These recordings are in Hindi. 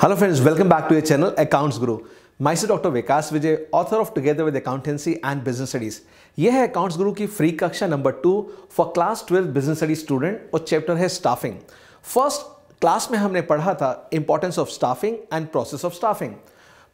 Hello friends, welcome back to your channel Accounts Guru. Myself Dr. Vikas Vijay, author of Together with Accountancy and Business Studies. यह है Accounts Guru की फ्री कक्षा number 2 for class 12 business study student और चैप्टर है स्टाफिंग। फर्स्ट क्लास में हमने पढ़ा था importance of staffing and process of staffing.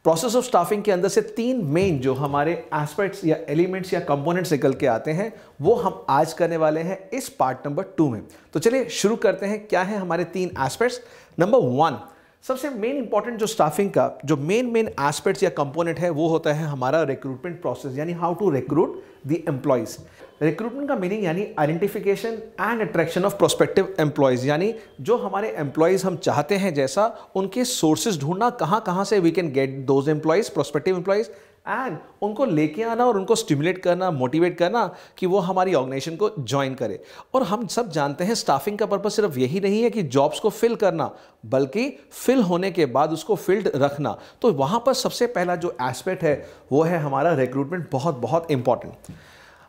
Process of staffing के अंदर से 3 मेन जो हमारे एस्पेक्ट्स या एलिमेंट्स या कंपोनेंट्स निकल के आते हैं वो हम आज करने वाले हैं इस पार्ट नंबर 2 में। तो चलिए शुरू करते हैं। क्या है हमारे 3 एस्पेक्ट्स। नंबर 1, सबसे मेन इंपॉर्टेंट जो स्टाफिंग का जो मेन एस्पेक्ट्स या कंपोनेंट है वो होता है हमारा रिक्रूटमेंट प्रोसेस, यानी how to recruit the employees. Recruitment का मीनिंग यानी identification and attraction of prospective employees, यानी जो हमारे एम्प्लॉयज हम चाहते हैं जैसा उनके सोर्सेज ढूंढना, कहाँ से we can get those employees, prospective employees, and उनको लेके आना और उनको स्टिमुलेट करना, मोटिवेट करना कि वो हमारी ऑर्गेनाइजेशन को ज्वाइन करे। और हम सब जानते हैं स्टाफिंग का पर्पस सिर्फ यही नहीं है कि जॉब्स को फिल करना, बल्कि फिल होने के बाद उसको फिल्ड रखना। तो वहाँ पर सबसे पहला जो एस्पेक्ट है वो है हमारा रिक्रूटमेंट, बहुत इंपॉर्टेंट।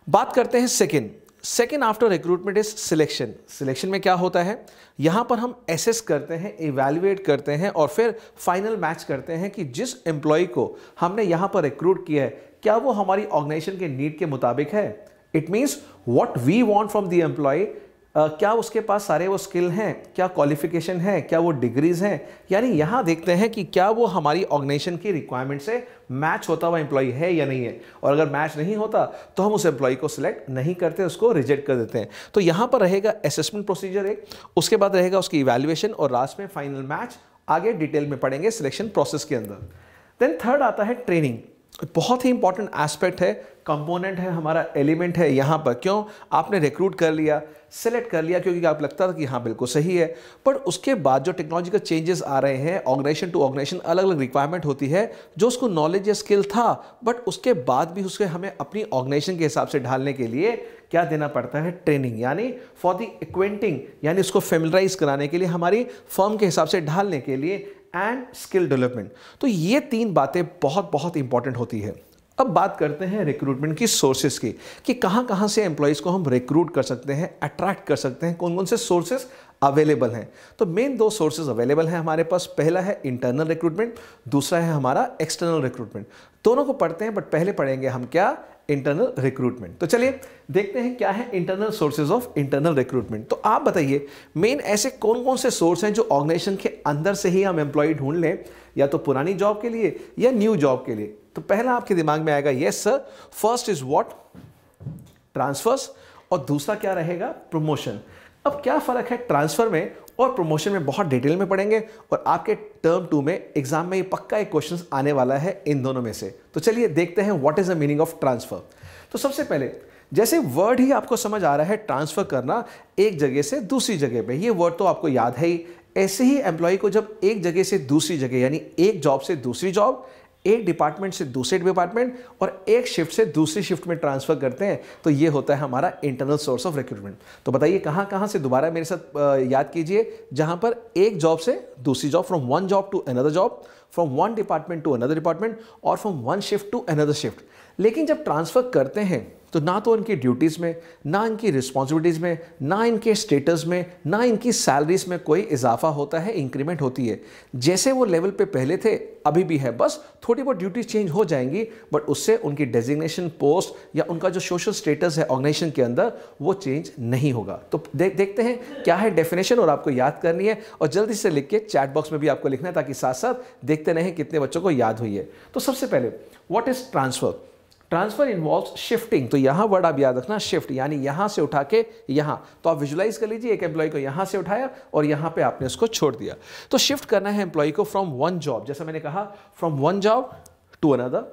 बात करते हैं second after recruitment is selection. Selection में क्या होता है, यहाँ पर हम एसेस करते हैं, इवैल्यूएट करते हैं और फिर फाइनल मैच करते हैं कि जिस एम्प्लॉय को हमने यहाँ पर रिक्रूट किया है क्या वो हमारी ऑर्गेनाइजेशन के नीड के मुताबिक है। It means what we want from the employee, क्या उसके पास सारे वो स्किल हैं, क्या क्वालिफिकेशन है, क्या वो डिग्रीज हैं, यानी यहाँ देखते हैं कि क्या वो हमारी ऑर्गेनाइजेशन की रिक्वायरमेंट से मैच होता हुआ एम्प्लॉय है या नहीं है। और अगर मैच नहीं होता तो हम उस एम्प्लॉय को सिलेक्ट नहीं करते, उसको रिजेक्ट कर देते हैं। तो यहाँ पर रहेगा असेसमेंट प्रोसीजर एक, उसके बाद रहेगा उसकी इवैल्यूएशन और लास्ट में फाइनल मैच। आगे डिटेल में पढ़ेंगे सिलेक्शन प्रोसेस के अंदर। देन थर्ड आता है ट्रेनिंग। बहुत ही इंपॉर्टेंट एस्पेक्ट है, कंपोनेंट है, हमारा एलिमेंट है यहाँ पर। क्यों, आपने रिक्रूट कर लिया, सेलेक्ट कर लिया क्योंकि आप लगता था कि हाँ बिल्कुल सही है, पर उसके बाद जो टेक्नोलॉजिकल चेंजेस आ रहे हैं, ऑर्गेनाइजेशन टू ऑर्गेनाइजेशन अलग अलग रिक्वायरमेंट होती है, जो उसको नॉलेज या स्किल था बट उसके बाद भी उसके हमें अपनी ऑर्गेनाइजेशन के हिसाब से ढालने के लिए क्या देना पड़ता है, ट्रेनिंग, यानी फॉर द एक्वेंटिंग, यानी उसको फेमिलराइज कराने के लिए, हमारी फर्म के हिसाब से ढालने के लिए, एंड स्किल डेवलपमेंट। तो ये 3 बातें बहुत इंपॉर्टेंट होती है। अब बात करते हैं रिक्रूटमेंट की सोर्सेज की, कि कहाँ से एम्प्लॉयज़ को हम रिक्रूट कर सकते हैं, अट्रैक्ट कर सकते हैं, कौन से सोर्सेज अवेलेबल हैं। तो मेन 2 सोर्सेज अवेलेबल हैं हमारे पास। पहला है इंटरनल रिक्रूटमेंट, दूसरा है हमारा एक्सटर्नल रिक्रूटमेंट। दोनों को पढ़ते हैं, बट पहले पढ़ेंगे हम क्या, इंटरनल रिक्रूटमेंट। तो चलिए देखते हैं क्या है internal sources of internal recruitment. तो आप बताइए मेन ऐसे कौन से सोर्स हैं जो ऑर्गेनाइजेशन के अंदर से ही हम एम्प्लॉय ढूंढ लें, या तो पुरानी जॉब के लिए या न्यू जॉब के लिए। तो पहला आपके दिमाग में आएगा yes sir, first is what, transfers, और दूसरा क्या रहेगा, प्रमोशन। अब क्या फर्क है ट्रांसफर में और प्रमोशन में, बहुत डिटेल में पढ़ेंगे, और आपके टर्म 2 में एग्जाम में ये पक्का एक क्वेश्चन आने वाला है इन दोनों में से। तो चलिए देखते हैं what is the meaning of transfer. तो सबसे पहले जैसे वर्ड ही आपको समझ आ रहा है, ट्रांसफर करना एक जगह से दूसरी जगह पे, ये वर्ड तो आपको याद है ही। ऐसे ही एम्प्लॉय को जब एक जगह से दूसरी जगह, यानी एक जॉब से दूसरी जॉब, एक डिपार्टमेंट से दूसरे डिपार्टमेंट और एक शिफ्ट से दूसरी शिफ्ट में ट्रांसफर करते हैं, तो ये होता है हमारा इंटरनल सोर्स ऑफ रिक्रूटमेंट। तो बताइए कहाँ से, दोबारा मेरे साथ याद कीजिए, जहां पर एक जॉब से दूसरी job, from one job to another job, from one department to another department, और from one shift to another shift. लेकिन जब ट्रांसफर करते हैं तो ना तो इनकी ड्यूटीज़ में, ना इनकी रिस्पॉन्सिबिलिटीज़ में, ना इनके स्टेटस में, ना इनकी सैलरीज में कोई इजाफा होता है, इंक्रीमेंट होती है। जैसे वो लेवल पे पहले थे अभी भी है, बस थोड़ी बहुत ड्यूटीज चेंज हो जाएंगी, बट उससे उनकी डेजिग्नेशन, पोस्ट या उनका जो सोशल स्टेटस है ऑर्गेनाइजेशन के अंदर वो चेंज नहीं होगा। तो देखते हैं क्या है डेफिनेशन, और आपको याद करनी है, और जल्दी से लिख के चैट बॉक्स में भी आपको लिखना है, ताकि साथ साथ देखते रहें कितने बच्चों को याद हुई है। तो सबसे पहले what is transfer. Transfer involves shifting. तो यहां वर्ड आप याद रखना, शिफ्ट, यानी यहां से उठा के यहां। तो आप विजुलाइज कर लीजिए, एक एम्प्लॉय को यहां से उठाया और यहां पे आपने उसको छोड़ दिया। तो शिफ्ट करना है एम्प्लॉय को फ्रॉम वन जॉब, जैसा मैंने कहा, from one job to another,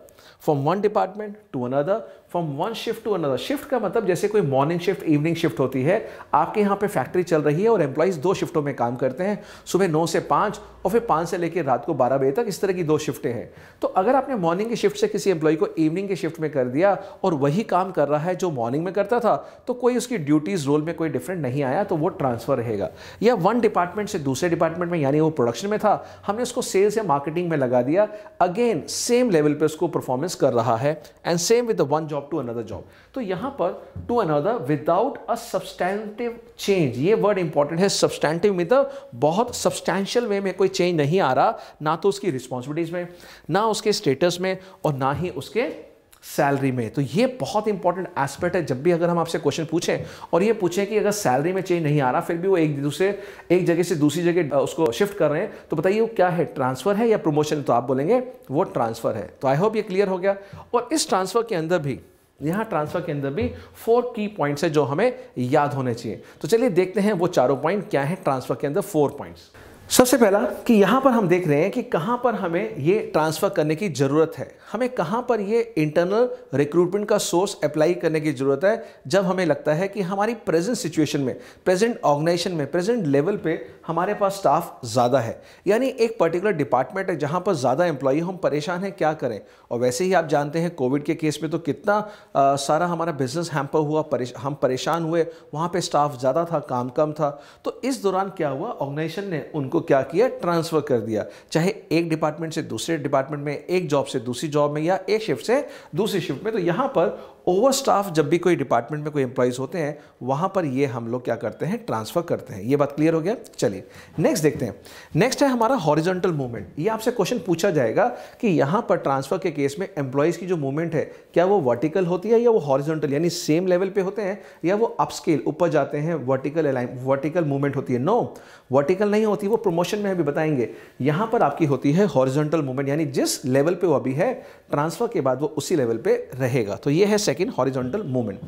from one department to another, from one shift to another. Shift का मतलब जैसे कोई मॉर्निंग शिफ्ट, इवनिंग शिफ्ट होती है। आपके यहाँ पे फैक्ट्री चल रही है और एम्प्लॉइज 2 शिफ्टों में काम करते हैं, सुबह 9 से 5 और फिर 5 से लेकर रात को 12 बजे तक, इस तरह की 2 शिफ्टें हैं। तो अगर आपने मॉर्निंग की शिफ्ट से किसी एम्प्लॉय को इवनिंग की शिफ्ट में कर दिया और वही काम कर रहा है जो मॉर्निंग में करता था, तो कोई उसकी ड्यूटीज रोल में कोई डिफरेंट नहीं आया, तो वो ट्रांसफर रहेगा। या वन डिपार्टमेंट से दूसरे डिपार्टमेंट में, यानी वो प्रोडक्शन में था, हमने उसको सेल्स या मार्केटिंग में लगा दिया, अगेन सेम लेवल पे उसको परफॉर्मेंस कर रहा है, and same with the one job to another job. तो यहाँ पर to another without a substantive change, ये वर्ड इंपॉर्टेंट है, सब्सटैंटिव मतलब बहुत सब्सटैंशियल वे में कोई चेंज नहीं आ रहा, ना तो उसकी रिस्पॉन्सिबिलिटीज में, ना उसके स्टेटस में, और ना ही उसके सैलरी में। तो ये बहुत इंपॉर्टेंट एस्पेक्ट है। जब भी अगर हम आपसे क्वेश्चन पूछें और ये पूछें कि अगर सैलरी में चेंज नहीं आ रहा, फिर भी वो एक जगह से दूसरी जगह उसको शिफ्ट कर रहे हैं, तो बताइए वो क्या है, ट्रांसफर है या प्रमोशन? तो आप बोलेंगे वो ट्रांसफर है। तो आई होप ये क्लियर हो गया। और इस ट्रांसफर के अंदर भी, यहाँ ट्रांसफर के अंदर भी 4 की पॉइंट्स है जो हमें याद होने चाहिए। तो चलिए देखते हैं वो चारों पॉइंट क्या है ट्रांसफर के अंदर, 4 पॉइंट्स। सबसे पहला कि यहाँ पर हम देख रहे हैं कि कहाँ पर हमें ये ट्रांसफ़र करने की ज़रूरत है, हमें कहाँ पर ये इंटरनल रिक्रूटमेंट का सोर्स अप्लाई करने की ज़रूरत है, जब हमें लगता है कि हमारी प्रेजेंट सिचुएशन में, प्रेजेंट ऑर्गेनाइजेशन में, प्रेजेंट लेवल पे हमारे पास स्टाफ ज़्यादा है, यानी एक पर्टिकुलर डिपार्टमेंट है जहाँ पर ज़्यादा एम्प्लॉई, हम परेशान हैं क्या करें। और वैसे ही आप जानते हैं कोविड के केस में तो कितना सारा हमारा बिजनेस हैम्पर हुआ, हम परेशान हुए, वहाँ पर स्टाफ ज़्यादा था, काम कम था। तो इस दौरान क्या हुआ, ऑर्गेनाइजेशन ने उनको क्या किया, ट्रांसफर कर दिया, चाहे एक डिपार्टमेंट से दूसरे डिपार्टमेंट में, एक जॉब से दूसरी जॉब में, या एक शिफ्ट से दूसरी शिफ्ट में। तो यहां पर ओवर स्टाफ जब भी कोई डिपार्टमेंट में कोई एम्प्लॉइज होते हैं, वहां पर ये हम लोग क्या करते हैं, ट्रांसफर करते हैं। ये बात क्लियर हो गया। चलिए नेक्स्ट देखते हैं। नेक्स्ट है हमारा हॉरिजॉन्टल मूवमेंट। ये आपसे क्वेश्चन पूछा जाएगा कि यहां पर ट्रांसफर के केस में एम्प्लॉइज की जो मूवमेंट है, क्या वो वर्टिकल होती है या वो हॉरिजॉन्टल, यानी सेम लेवल पे होते हैं, या वो अपस्केल ऊपर जाते हैं, वर्टिकल मूवमेंट होती है? नो, वर्टिकल नहीं होती, वो प्रमोशन में भी बताएंगे। यहां पर आपकी होती है हॉरिजॉन्टल मूवमेंट, यानी जिस लेवल पे वो अभी है, ट्रांसफर के बाद वो उसी लेवल पे रहेगा। तो ये है सेकंड, हॉरिजॉन्टल मूवमेंट।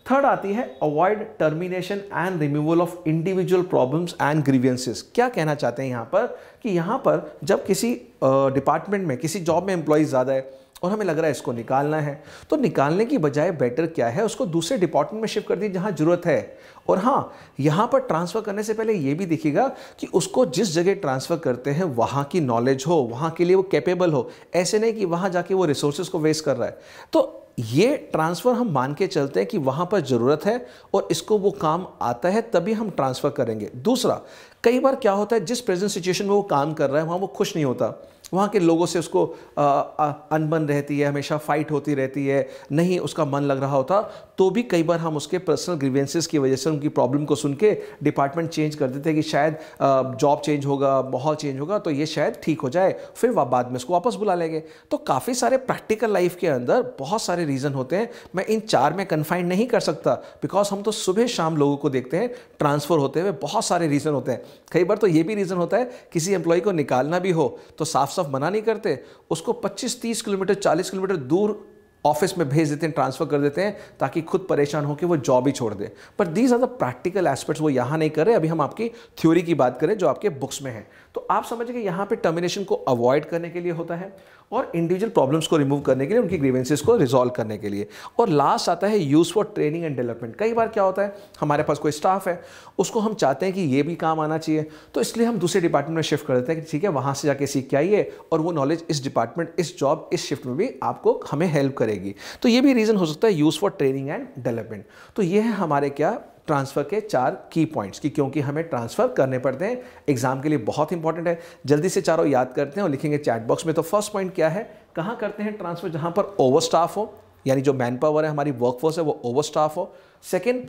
थर्ड आती है avoid termination and removal of individual problems and grievances. क्या कहना चाहते हैं यहां पर कि यहां पर जब किसी डिपार्टमेंट में, किसी जॉब में एम्प्लॉइज ज़्यादा है और हमें लग रहा है इसको निकालना है, तो निकालने की बजाय बेटर क्या है, उसको दूसरे डिपार्टमेंट में शिफ्ट कर दी जहां जरूरत है। और हाँ, यहां पर ट्रांसफर करने से पहले यह भी देखिएगा कि उसको जिस जगह ट्रांसफर करते हैं वहां की नॉलेज हो, वहां के लिए वो कैपेबल हो, ऐसे नहीं कि वहां जाके वो रिसोर्सेज को वेस्ट कर रहा है। तो ये ट्रांसफ़र हम मान के चलते हैं कि वहाँ पर ज़रूरत है और इसको वो काम आता है, तभी हम ट्रांसफ़र करेंगे। दूसरा, कई बार क्या होता है, जिस प्रेजेंट सिचुएशन में वो काम कर रहा है वहाँ वो खुश नहीं होता, वहाँ के लोगों से उसको अनबन रहती है, हमेशा फाइट होती रहती है, नहीं उसका मन लग रहा होता, तो भी कई बार हम उसके पर्सनल ग्रीवेंसेस की वजह से, उनकी प्रॉब्लम को सुन के डिपार्टमेंट चेंज कर देते हैं कि शायद जॉब चेंज होगा, माहौल चेंज होगा तो ये शायद ठीक हो जाए, फिर बाद में उसको वापस बुला लेंगे। तो काफ़ी सारे प्रैक्टिकल लाइफ के अंदर बहुत सारे रीज़न होते हैं। मैं इन 4 में कन्फाइन नहीं कर सकता, बिकॉज हम तो सुबह शाम लोगों को देखते हैं ट्रांसफ़र होते हुए, बहुत सारे रीज़न होते हैं। कई बार तो ये भी रीज़न होता है, किसी एम्प्लॉय को निकालना भी हो तो साफ मना नहीं करते, उसको 25-30 किलोमीटर 40 किलोमीटर दूर ऑफिस में भेज देते हैं, ट्रांसफर कर देते हैं, ताकि खुद परेशान हो कि वो जॉब ही छोड़ दे। पर these are the practical aspects, वो यहां नहीं कर रहे। अभी हम आपकी थ्योरी की बात करें जो आपके बुक्स में है। तो आप समझिए कि यहां पे टर्मिनेशन को अवॉइड करने के लिए होता है और इंडिविजुअल प्रॉब्लम्स को रिमूव करने के लिए, उनकी ग्रीवेंसेस को रिजॉल्व करने के लिए। और लास्ट आता है use for training and development. कई बार क्या होता है, हमारे पास कोई स्टाफ है, उसको हम चाहते हैं कि ये भी काम आना चाहिए, तो इसलिए हम दूसरे डिपार्टमेंट में शिफ्ट कर देते हैं कि ठीक है वहां से जाके सीख के आइए, और वो नॉलेज इस डिपार्टमेंट, इस जॉब, इस शिफ्ट में भी आपको हमें हेल्प करेगी। तो ये भी रीजन हो सकता है use for training and development. तो ये है हमारे क्या ट्रांसफर के 4 की पॉइंट्स की, क्योंकि हमें ट्रांसफर करने पड़ते हैं, एग्जाम के लिए बहुत इंपॉर्टेंट है। जल्दी से चारों याद करते हैं और लिखेंगे चैट बॉक्स में। तो फर्स्ट पॉइंट क्या है, कहां करते हैं ट्रांसफर, जहां पर ओवर स्टाफ हो, यानी जो मैन पावर है, हमारी वर्कफोर्स है, वो ओवर स्टाफ हो। सेकंड,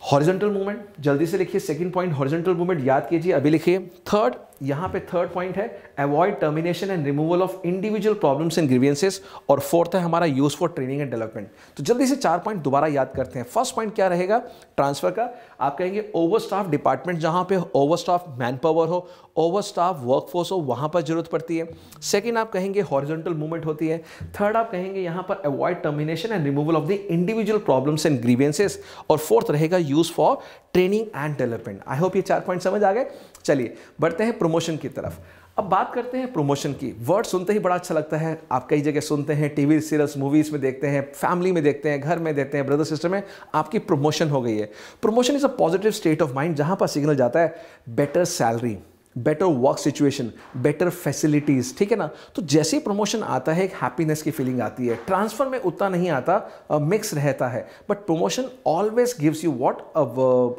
हॉरिजॉन्टल मूवमेंट, जल्दी से लिखिए। सेकंड पॉइंट हॉरिजॉन्टल मूवमेंट याद कीजिए, अभी लिखिए। थर्ड, यहां पे थर्ड पॉइंट है avoid termination and removal of individual problems and grievances. और फोर्थ है हमारा use for training and development. तो जल्दी से 4 पॉइंट दोबारा याद करते हैं। फर्स्ट पॉइंट क्या रहेगा ट्रांसफर का, आप कहेंगे ओवर स्टाफ डिपार्टमेंट, जहां पे ओवर स्टाफ मैन पावर हो, ओवर स्टाफ वर्कफोर्स हो, वहां पर जरूरत पड़ती है। सेकेंड आप कहेंगे हॉरिजॉन्टल मूवमेंट होती है। थर्ड आप कहेंगे यहां पर avoid termination and removal of the individual problems and grievances. और फोर्थ रहेगा use for training and development. I hope ये 4 पॉइंट समझ आ गए। चलिए बढ़ते हैं प्रमोशन की तरफ। अब बात करते हैं प्रमोशन की। वर्ड सुनते ही बड़ा अच्छा लगता है, आप कई जगह सुनते हैं, टीवी सीरियल्स, मूवीज में देखते हैं, फैमिली में देखते हैं, घर में देखते हैं, ब्रदर सिस्टर में, आपकी प्रमोशन हो गई है। Promotion is a positive state of mind, जहां पर सिग्नल जाता है better salary, better work situation, better facilities, ठीक है ना। तो जैसे ही प्रमोशन आता है एक हैप्पीनेस की फीलिंग आती है। ट्रांसफर में उतना नहीं आता, मिक्स रहता है, but promotion always gives you what,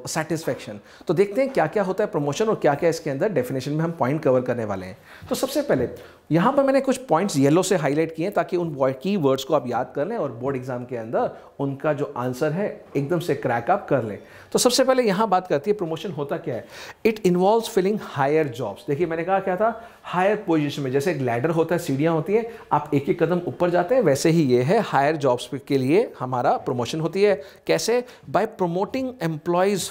satisfaction. तो देखते हैं क्या क्या होता है प्रमोशन और क्या क्या इसके अंदर डेफिनेशन में हम पॉइंट कवर करने वाले हैं। तो सबसे पहले यहाँ पर मैंने कुछ पॉइंट्स येलो से हाईलाइट किए हैं ताकि उन की वर्ड्स को आप याद कर लें और बोर्ड एग्जाम के अंदर उनका जो आंसर है एकदम से क्रैक अप कर लें। तो सबसे पहले यहाँ बात करती है प्रमोशन होता क्या है। It involves filling higher jobs. देखिए मैंने कहा क्या था, हायर पोजीशन में, जैसे एक लैडर होता है, सीढ़ियाँ होती हैं, आप एक एक कदम ऊपर जाते हैं, वैसे ही ये है हायर जॉब्स के लिए हमारा प्रमोशन होती है। कैसे? Bye promoting employees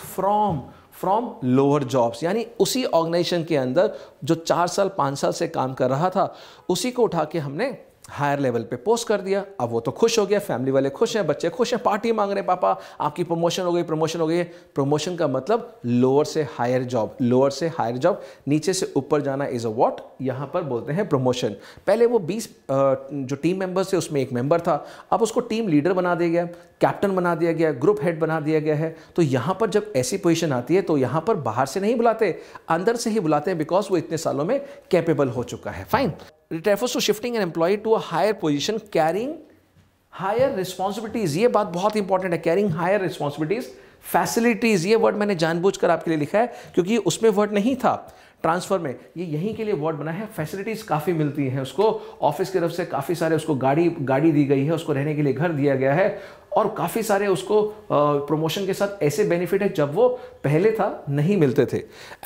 from lower jobs, यानी उसी ऑर्गेनाइजेशन के अंदर जो 4 साल 5 साल से काम कर रहा था उसी को उठा के हमने हायर लेवल पे पोस्ट कर दिया। अब वो तो खुश हो गया, फैमिली वाले खुश हैं, बच्चे खुश हैं, पार्टी मांग रहे हैं, पापा आपकी प्रमोशन हो गई, प्रमोशन हो गई। प्रमोशन का मतलब लोअर से हायर जॉब, लोअर से हायर जॉब, नीचे से ऊपर जाना इज अ व्हाट, यहाँ पर बोलते हैं प्रमोशन। पहले वो 20 जो टीम मेंबर्स थे उसमें एक मेंबर था, अब उसको टीम लीडर बना दिया गया, कैप्टन बना दिया गया, ग्रुप हेड बना दिया गया है। तो यहाँ पर जब ऐसी पोजीशन आती है तो यहाँ पर बाहर से नहीं बुलाते, अंदर से ही बुलाते हैं, बिकॉज वो इतने सालों में कैपेबल हो चुका है। Fine. It refers to shifting an employee to a higher position carrying higher responsibilities। ये बात बहुत इंपॉर्टेंट है, carrying higher responsibilities। फैसिलिटीज, ये वर्ड मैंने जानबूझकर आपके लिए लिखा है क्योंकि उसमें वर्ड नहीं था ट्रांसफर में, ये यहीं के लिए वर्ड बना है। फैसिलिटीज काफ़ी मिलती हैं उसको, ऑफिस की तरफ से काफ़ी सारे उसको गाड़ी दी गई है, उसको रहने के लिए घर दिया गया है, और काफ़ी सारे उसको प्रमोशन के साथ ऐसे बेनिफिट है जब वो पहले था नहीं मिलते थे।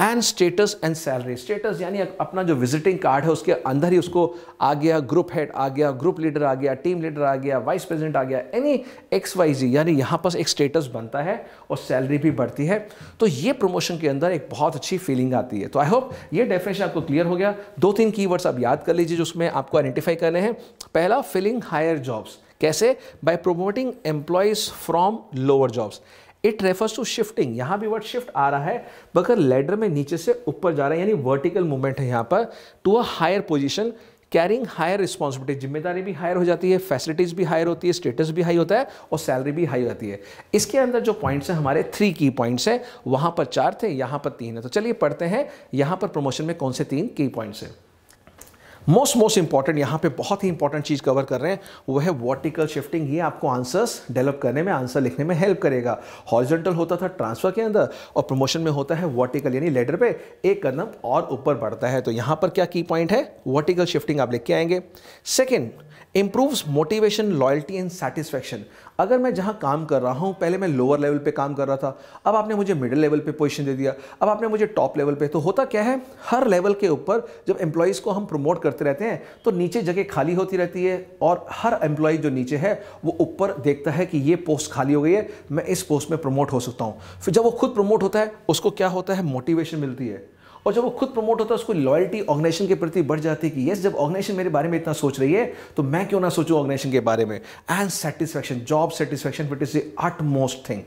And status and salary. Status यानी अपना जो विजिटिंग कार्ड है उसके अंदर ही उसको आ गया ग्रुप हेड, आ गया ग्रुप लीडर, आ गया टीम लीडर, आ गया वाइस प्रेसिडेंट, आ गया एनी XYZ, यानी यहाँ पर एक स्टेटस बनता है और सैलरी भी बढ़ती है। तो ये प्रमोशन के अंदर एक बहुत अच्छी फीलिंग आती है। तो आई होप ये डेफिनेशन आपको क्लियर हो गया। 2-3 कीवर्ड्स आप याद कर लीजिए जो उसमें आपको आइडेंटिफाई करने हैं। पहला, फिलिंग हायर जॉब्स। कैसे? By promoting employees from lower jobs. It refers to shifting, यहां भी वर्ड शिफ्ट आ रहा है मगर लेडर में नीचे से ऊपर जा रहा है, यानी वर्टिकल मूवमेंट है यहां पर, to a higher position carrying higher responsibility. जिम्मेदारी भी हायर हो जाती है, फैसिलिटीज भी हायर होती है, स्टेटस भी हाई होता है और सैलरी भी हाई हो जाती है। इसके अंदर जो पॉइंट्स हैं हमारे 3 की पॉइंट्स हैं, वहां पर 4 थे, यहां पर 3 है। तो चलिए पढ़ते हैं यहां पर प्रमोशन में कौन से 3 की पॉइंट्स हैं। मोस्ट इंपॉर्टेंट, यहाँ पे बहुत ही इंपॉर्टेंट चीज़ कवर कर रहे हैं, वो है वर्टिकल शिफ्टिंग। ये आपको आंसर्स डेवलप करने में, आंसर लिखने में हेल्प करेगा। हॉरिजॉन्टल होता था ट्रांसफर के अंदर और प्रमोशन में होता है वर्टिकल, यानी लेडर पे एक कदम और ऊपर बढ़ता है। तो यहाँ पर क्या की पॉइंट है? वर्टिकल शिफ्टिंग आप लिख के आएंगे। Second, improves motivation, loyalty and satisfaction. अगर मैं जहां काम कर रहा हूं, पहले मैं लोअर लेवल पे काम कर रहा था, अब आपने मुझे मिडिल लेवल पे पोजीशन दे दिया, अब आपने मुझे टॉप लेवल पे, तो होता क्या है, हर लेवल के ऊपर जब एम्प्लॉयज को हम प्रमोट करते रहते हैं तो नीचे जगह खाली होती रहती है और हर एम्प्लॉय जो नीचे है वो ऊपर देखता है कि ये पोस्ट खाली हो गई है, मैं इस पोस्ट में प्रमोट हो सकता हूं। फिर जब वो खुद प्रमोट होता है उसको क्या होता है? मोटिवेशन मिलती है। और जब वो खुद प्रमोट होता है उसको लॉयल्टी ऑर्गेनाइजेशन के प्रति बढ़ जाती है कि यस, जब ऑर्गेनाइजेशन मेरे बारे में इतना सोच रही है तो मैं क्यों ना सोचूं ऑर्गेनाइजेशन के बारे में। And satisfaction, job satisfaction it is the utmost thing.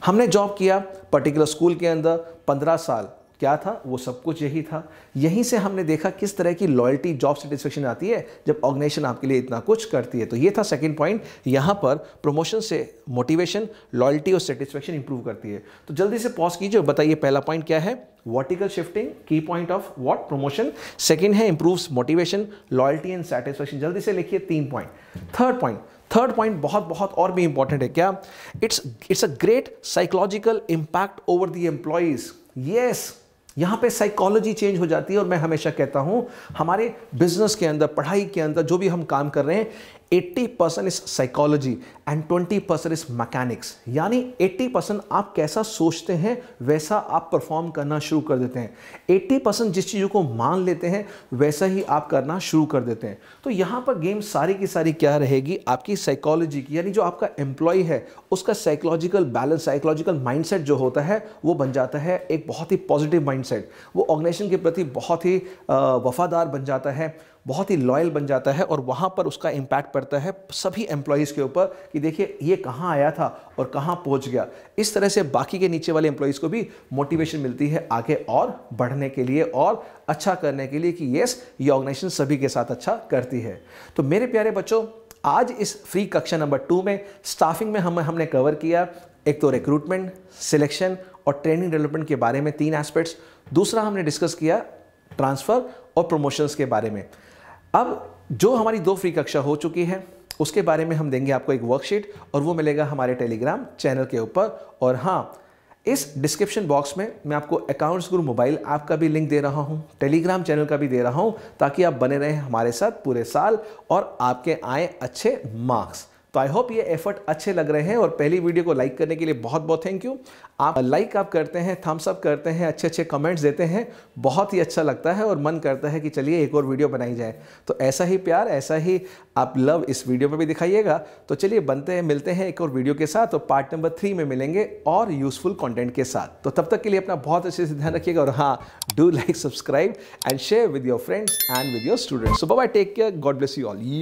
हमने जॉब किया पर्टिकुलर स्कूल के अंदर 15 साल, क्या था वो सब कुछ यही था। यहीं से हमने देखा किस तरह की लॉयल्टी, जॉब सेटिस्फेक्शन आती है जब ऑर्गेनाइजेशन आपके लिए इतना कुछ करती है। तो ये था सेकंड पॉइंट, यहाँ पर प्रमोशन से मोटिवेशन, लॉयल्टी और सेटिस्फेक्शन इंप्रूव करती है। तो जल्दी से पॉज कीजिए और बताइए पहला पॉइंट क्या है? Vertical shifting, key point of what? Promotion. Second है improves motivation, loyalty and satisfaction. जल्दी से लिखिए 3 पॉइंट। थर्ड पॉइंट बहुत और भी इंपॉर्टेंट है। क्या? It's a great psychological impact over the employees. Yes, यहाँ पे साइकोलॉजी चेंज हो जाती है। और मैं हमेशा कहता हूँ हमारे बिजनेस के अंदर, पढ़ाई के अंदर जो भी हम काम कर रहे हैं, 80% is psychology and 20% is mechanics. यानी 80% आप कैसा सोचते हैं वैसा आप परफॉर्म करना शुरू कर देते हैं। 80% जिस चीज़ों को मान लेते हैं वैसा ही आप करना शुरू कर देते हैं। तो यहाँ पर गेम सारी की सारी क्या रहेगी? आपकी साइकोलॉजी की, यानी जो आपका एम्प्लॉय है उसका साइकोलॉजिकल बैलेंस, साइकोलॉजिकल माइंडसेट जो होता है वो बन जाता है एक बहुत ही पॉजिटिव माइंडसेट। वो ऑर्गेनाइजेशन के प्रति बहुत ही वफादार बन जाता है, बहुत ही लॉयल बन जाता है और वहाँ पर उसका इम्पैक्ट पड़ता है सभी एम्प्लॉयज़ के ऊपर कि देखिए ये कहाँ आया था और कहाँ पहुँच गया। इस तरह से बाकी के नीचे वाले एम्प्लॉयज़ को भी मोटिवेशन मिलती है आगे और बढ़ने के लिए और अच्छा करने के लिए कि यस, ये ऑर्गेनाइजेशन सभी के साथ अच्छा करती है। तो मेरे प्यारे बच्चों, आज इस फ्री कक्षा नंबर 2 में स्टाफिंग में हमने कवर किया, एक तो रिक्रूटमेंट, सिलेक्शन और ट्रेनिंग डेवलपमेंट के बारे में 3 एस्पेक्ट्स। दूसरा हमने डिस्कस किया ट्रांसफ़र और प्रमोशंस के बारे में। अब जो हमारी 2 फ्री कक्षा हो चुकी है उसके बारे में हम देंगे आपको एक वर्कशीट और वो मिलेगा हमारे टेलीग्राम चैनल के ऊपर। और हाँ, इस डिस्क्रिप्शन बॉक्स में मैं आपको अकाउंट्स गुरु मोबाइल ऐप का भी लिंक दे रहा हूं, टेलीग्राम चैनल का भी दे रहा हूं, ताकि आप बने रहें हमारे साथ पूरे साल और आपके आए अच्छे मार्क्स। तो आई होप ये एफर्ट अच्छे लग रहे हैं और पहली वीडियो को लाइक करने के लिए बहुत बहुत थैंक यू। आप लाइक आप करते हैं, थम्स अप करते हैं, अच्छे अच्छे कमेंट्स देते हैं, बहुत ही अच्छा लगता है और मन करता है कि चलिए एक और वीडियो बनाई जाए। तो ऐसा ही प्यार, ऐसा ही आप लव इस वीडियो में भी दिखाइएगा। तो चलिए बनते हैं, मिलते हैं एक और वीडियो के साथ, तो पार्ट नंबर 3 में मिलेंगे और यूजफुल कंटेंट के साथ। तो तब तक के लिए अपना बहुत अच्छे से ध्यान रखिएगा और हाँ, do like, subscribe and share with your friends and with your students. So bye bye, take care, God bless you all.